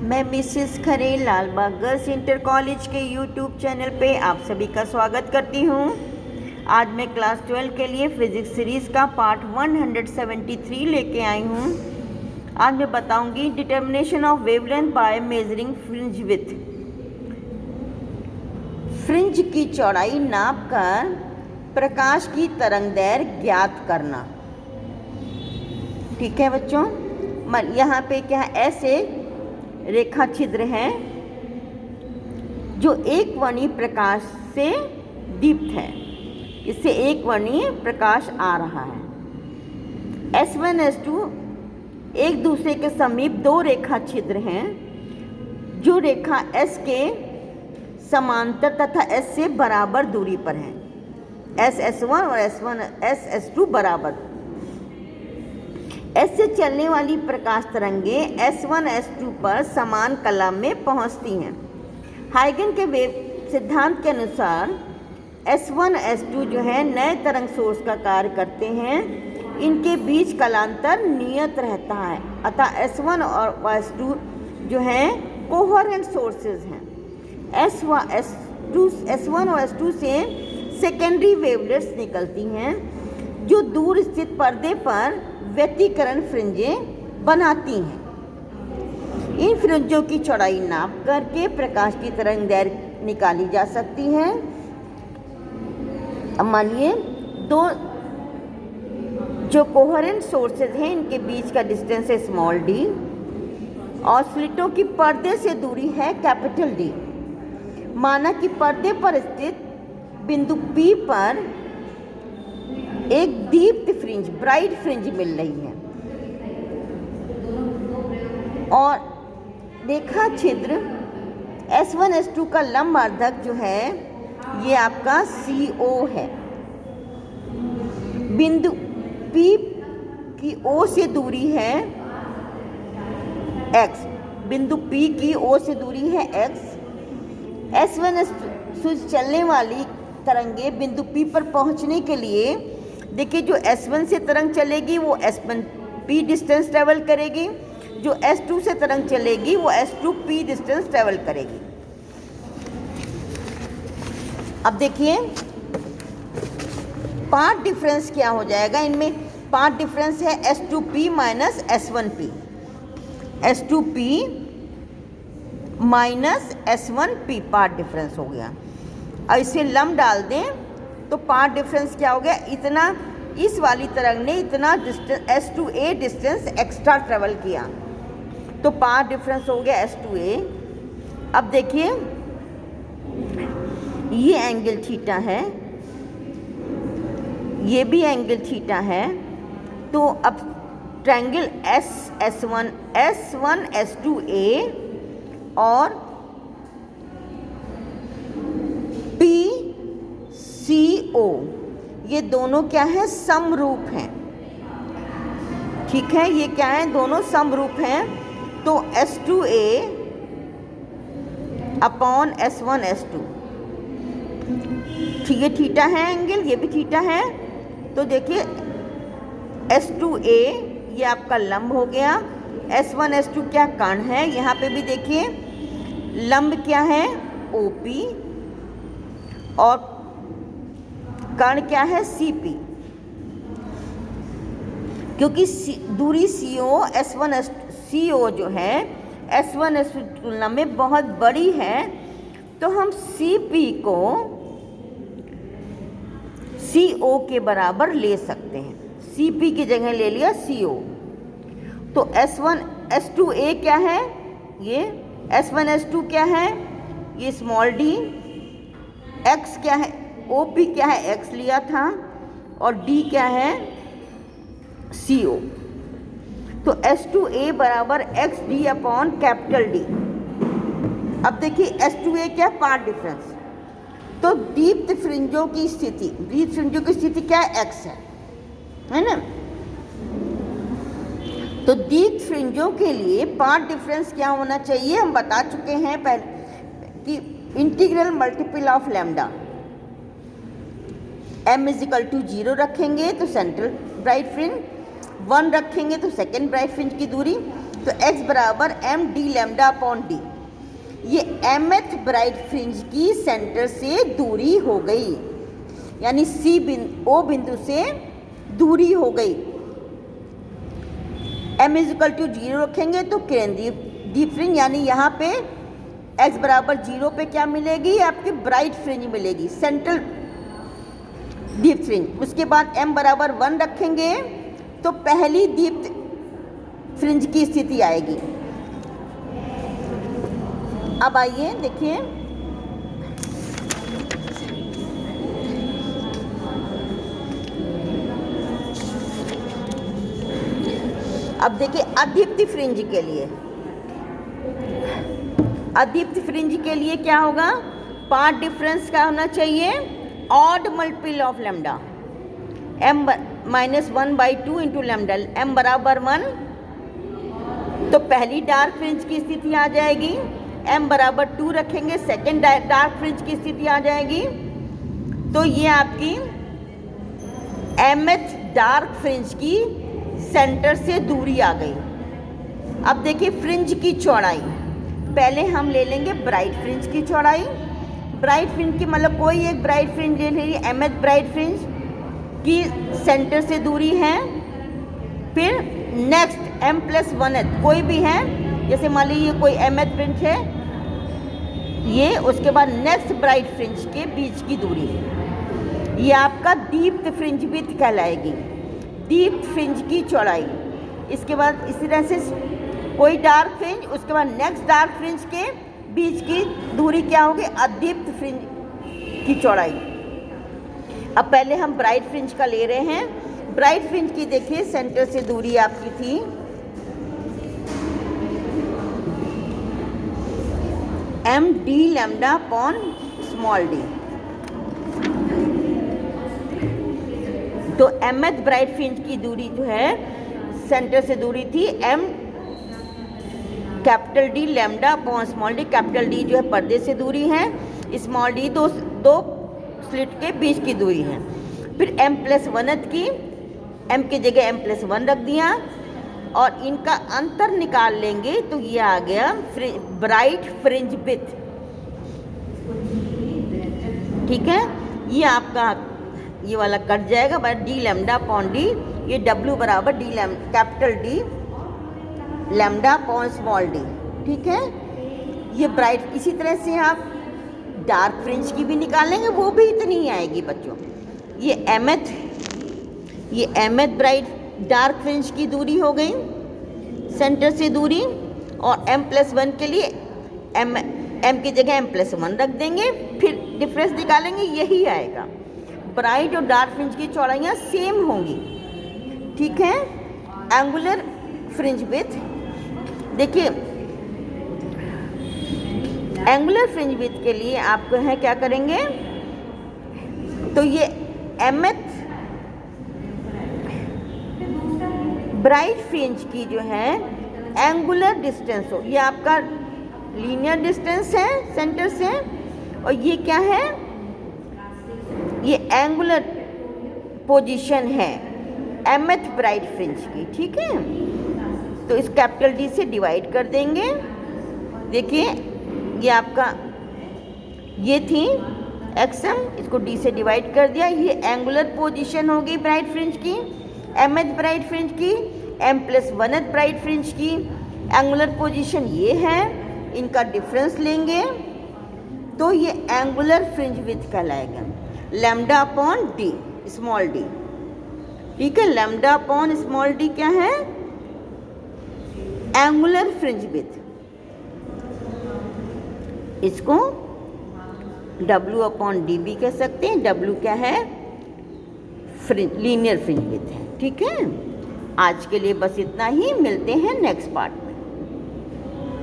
मैं मिसेस खरे Lalbagh girls inter college के YouTube channel पे आप सभी का स्वागत करती हूँ। आज मैं क्लास 12 के लिए फिजिक्स सीरीज़ का पार्ट 173 लेके आई हूँ। आज मैं बताऊँगी determination of wavelength by measuring fringe width. Fringe की चौड़ाई नापकर प्रकाश की तरंगदैर्घ्य ज्ञात करना। ठीक है बच्चों, यहाँ पे क्या है, ऐसे रेखा छिद्र है जो एक वर्णीय प्रकाश से दीप्त है। इससे एक वर्णीय प्रकाश आ रहा है। S1 S2 एक दूसरे के समीप दो रेखा छिद्र हैं जो रेखा S के समांतर तथा S से बराबर दूरी पर हैं। S S1 और S S2 बराबर। S से चलने वाली प्रकाश तरंगे S1 S2 पर समान कला में पहुंचती हैं। हाइगन के वेव सिद्धांत के अनुसार S1 S2 जो है नए तरंग सोर्स का कार्य करते हैं। इनके बीच कलांतर नियत रहता है, अतः S1 और S2 जो है कोहेरेंट सोर्सेज हैं। S1 और S2 से सेकेंडरी वेवलेट्स निकलती हैं जो दूर स्थित पर्दे पर व्यतिकरण फ्रिंजें बनाती हैं। इन फ्रिंजों की चौड़ाई नाप करके प्रकाश की तरंगदैर्घ्य निकाली जा सकती है। अब मानिए दो जो कोहेरेंट सोर्सेज हैं इनके बीच का डिस्टेंस है स्मॉल d और स्लिटों की पर्दे से दूरी है कैपिटल D। माना कि पर्दे पर स्थित बिंदु P पर एक दीप्त फ्रिंज, ब्राइट फ्रिंज मिल रही है और रेखा छिद्र S1 S2 का लंबार्धक जो है ये आपका CO है। बिंदु P की O से दूरी है x, बिंदु P की O से दूरी है x। S1 S2 चलने वाली तरंगे बिंदु P पर पहुंचने के लिए देखिए, जो S1 से तरंग चलेगी वो S1 P डिस्टेंस ट्रेवल करेगी, जो S2 से तरंग चलेगी वो S2 P डिस्टेंस ट्रेवल करेगी। अब देखिए पाथ डिफरेंस क्या हो जाएगा। इनमें पाथ डिफरेंस है S2P minus S1P, S2P minus S1P path difference हो गया। अब इसे लंब डाल दें तो पाथ डिफरेंस क्या हो गया, इतना इस वाली तरंग ने इतना distance S2A distance extra travel किया तो पाथ डिफरेंस हो गया S2A। अब देखिए ये एंगल थीटा है, ये भी एंगल थीटा है। तो अब ट्रायंगल S1 S2A और PCO ये दोनों क्या है, समरूप हैं। ठीक है, ये क्या है, दोनों समरूप हैं। तो S2A अपॉन S1 S2, ठीक है, थीटा है एंगल, ये भी थीटा है। तो देखिए S2A ये आपका लंब हो गया, S1 S2 क्या कर्ण है, यहाँ पे भी देखिए लंब क्या है OP और कर्ण क्या है CP। क्योंकि दूरी CO जो है S1 S2 की तुलना में बहुत बड़ी है तो हम CP को CO के बराबर ले सकते हैं। CP की जगह ले लिया CO। तो S1 S2A क्या है, ये S1 S2 क्या है, ये स्मॉल d, x क्या है, OP क्या है, x लिया था और d क्या है CO। तो S2A बराबर XD अपॉन कैपिटल D। अब देखिए S2A क्या, पाथ डिफरेंस। तो दीप्त फ्रिंजों की स्थिति क्या है, x है ना। तो दीप्त फ्रिंजों के लिए पाथ डिफरेंस क्या होना चाहिए, हम बता चुके हैं पहले कि integral multiple of lambda. m = 0 रखेंगे तो सेंट्रल ब्राइट फ्रिंज, 1 रखेंगे तो सेकेंड ब्राइट फ्रिंज की दूरी। तो तो x बराबर m d lambda upon d. ये mth ब्राइट फ्रिंज की सेंटर से दूरी हो गई, यानी ओ बिंदु से दूरी हो गई। m इज इक्वल टू 0 रखेंगे तो केंद्रीय डीप फ्रिंज, यानी यहाँ पे x बराबर 0 पे क्या मिलेगी, आपकी ब्राइट फ्रिंज मिलेगी, सेंट्रल डीप फ्रिंज। उसके बाद m बराबर 1 रखेंगे तो पहली डीप फ्रिंज की स्थिति आएगी। अब आइए देखिए, अब देखिए अदीप्त फ्रिंज के लिए, अदीप्त फ्रिंज के लिए क्या होगा, पाथ डिफरेंस क्या होना चाहिए, odd multiple of lambda, m minus 1/2 into lambda, m बराबर 1 तो पहली डार्क फ्रिंज की स्थिति आ जाएगी, m बराबर 2 रखेंगे सेकेंड डार्क फ्रिंज की स्थिति आ जाएगी। तो ये आपकी mth डार्क फ्रिंज की सेंटर से दूरी आ गई। अब देखिए फ्रिंज की चौड़ाई, पहले हम ले लेंगे ब्राइट फ्रिंज की चौड़ाई। ब्राइट फ्रिंज की मतलब कोई एक ब्राइट फ्रिंज ले लीजिए, mth ब्राइट फ्रिंज की सेंटर से दूरी है। फिर नेक्स्ट m+1th कोई भी है, जैसे मान लीजिए कोई mth फ्रिंज है ये, उसके बाद नेक्स्ट ब्राइट फ्रिंज के बीच की दूरी, ये आपका दीप्त फ्रिंज विड्थ कहलाएगी, दीप्त फ्रिंज की चौड़ाई। इसके बाद इसी तरह से कोई डार्क फ्रिंज, उसके बाद नेक्स्ट डार्क फ्रिंज के बीच की दूरी क्या होगी, अदीप्त फ्रिंज की चौड़ाई। अब पहले हम ब्राइट फ्रिंज का ले रहे हैं। ब्राइट फ्रिंज की देखिए सेंटर से दूरी आपकी थी m d lambda upon small d. तो mth ब्राइट फ्रिंज की दूरी जो है सेंटर से दूरी थी m capital d lambda upon small d. Capital d जो है पर्दे से दूरी है, स्मॉल डी दो स्लिट के बीच की दूरी है। फिर m+1th की, m की जगह m+1 रख दिया और इनका अंतर निकाल लेंगे तो ये आ गया ब्राइट फ्रिंज विड्थ। ठीक है, ये आपका ये वाला कट जाएगा by d lambda upon d. ये w बराबर d capital d lambda upon small d. ठीक है, ये ब्राइट, इसी तरह से आप डार्क फ्रिंज की भी निकालेंगे, वो भी इतनी ही आएगी बच्चों। ये mth ब्राइट डार्क फ्रिंज की दूरी हो गई, सेंटर से दूरी, और m+1 के लिए m की जगह m+1 रख देंगे, फिर डिफरेंस निकालेंगे, यही आएगा। ब्राइट और डार्क फ्रिंज की चौड़ाइयाँ सेम होंगी। ठीक है, एंगुलर फ्रिंज विड्थ देखिए, एंगुलर फ्रिंज विड्थ के लिए आपको है क्या करेंगे, तो ये mth ब्राइट फ्रिंज की जो है एंगुलर डिस्टेंस हो, ये आपका लीनियर डिस्टेंस है सेंटर से, और ये क्या है, ये एंगुलर पोजीशन है mth ब्राइट फ्रिंज की। ठीक है, तो इस कैपिटल डी से डिवाइड कर देंगे। देखिए ये आपका ये थी xm, इसको d से डिवाइड कर दिया, ये एंगुलर पोजीशन होगी ब्राइट फ्रिंज की, mth ब्राइट फ्रिंज की, m+1th ब्राइट फ्रिंज की एंगुलर पोजीशन ये है, इनका डिफरेंस लेंगे तो ये एंगुलर फ्रिंज विड्थ कहलाएगा, lambda upon D small d. ठीक है, लैम्डा अपॉन स्मॉल डी क्या है, एंगुलर फ्रिंज विड्थ। इसको W अपॉन डी भी कह सकते हैं, W क्या है, लीनियर फ्रिंज विड्थ है। ठीक है, आज के लिए बस इतना ही, मिलते हैं नेक्स्ट पार्ट में।